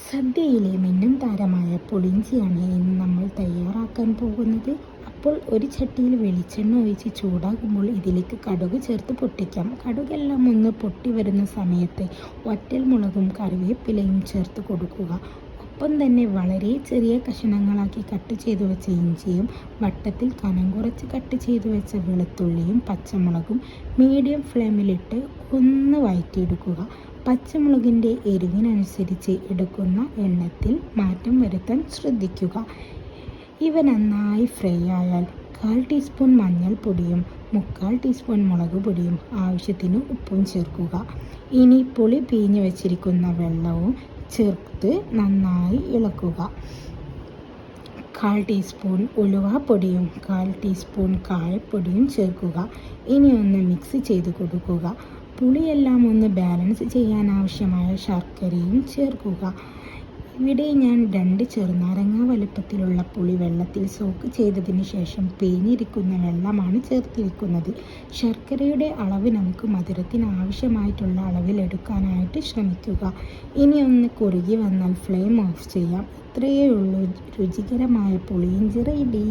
സദ്യയിലെ മിന്നും താരമായ പുളിയിഞ്ചിയാണ് ഇന്ന് നമ്മൾ തയ്യാറാക്കാൻ പോകുന്നത്. അപ്പോൾ ഒരു ചട്ടിയിൽ വെളിച്ചെണ്ണ ഒഴിച്ച് ചൂടാകുമ്പോൾ ഇതിലേക്ക് കടുക് ചേർത്ത് പൊട്ടിക്കാം. കടുകെല്ലാം ഒന്ന് പൊട്ടി വരുന്ന സമയത്ത് വറ്റൽമുളകും കറിവേപ്പിലയും ചേർത്ത് കൊടുക്കുക. ഒപ്പം തന്നെ വളരെ ചെറിയ കഷണങ്ങളാക്കി കട്ട് ചെയ്തു വെച്ച ഇഞ്ചിയും വട്ടത്തിൽ കനം കുറച്ച് കട്ട് ചെയ്തു വെച്ച വെളുത്തുള്ളിയും പച്ചമുളകും മീഡിയം ഫ്ലെയിമിലിട്ട് ഒന്ന് വഴറ്റിയെടുക്കുക. പച്ചമുളകിൻ്റെ എരിവിനനുസരിച്ച് എടുക്കുന്ന എണ്ണത്തിൽ മാറ്റം വരുത്താൻ ശ്രദ്ധിക്കുക. ഇവ നന്നായി ഫ്രൈ ആയാൽ 1/4 ടീസ്പൂൺ മഞ്ഞൾപ്പൊടിയും 3/4 ടീസ്പൂൺ മുളക് പൊടിയും ആവശ്യത്തിന് ഉപ്പും ചേർക്കുക. ഇനി പുളി പിഴിഞ്ഞ് വെച്ചിരിക്കുന്ന വെള്ളവും ചേർത്ത് നന്നായി ഇളക്കുക. 1/4 ടീസ്പൂൺ ഉലുവാപ്പൊടിയും 1/4 ടീസ്പൂൺ കായപ്പൊടിയും ചേർക്കുക. ഇനി ഒന്ന് മിക്സ് ചെയ്ത് കൊടുക്കുക. പുളിയെല്ലാം ഒന്ന് ബാലൻസ് ചെയ്യാൻ ആവശ്യമായ ശർക്കരയും ചേർക്കുക. ഇവിടെ ഞാൻ 2 ചെറുനാരങ്ങ വലുപ്പത്തിലുള്ള പുളി വെള്ളത്തിൽ സോക്ക് ചെയ്തതിന് ശേഷം പിഴിഞ്ഞിരിക്കുന്ന വെള്ളമാണ് ചേർത്തിരിക്കുന്നത്. ശർക്കരയുടെ അളവ് നമുക്ക് മധുരത്തിന് ആവശ്യമായിട്ടുള്ള അളവിലെടുക്കാനായിട്ട് ശ്രമിക്കുക. ഇനി ഒന്ന് കുറുകി വന്നാൽ ഫ്ലെയിം ഓഫ് ചെയ്യാം. ഇത്രയേ ഉള്ളൂ, രുചികരമായ പുളിയിഞ്ചി റെഡി.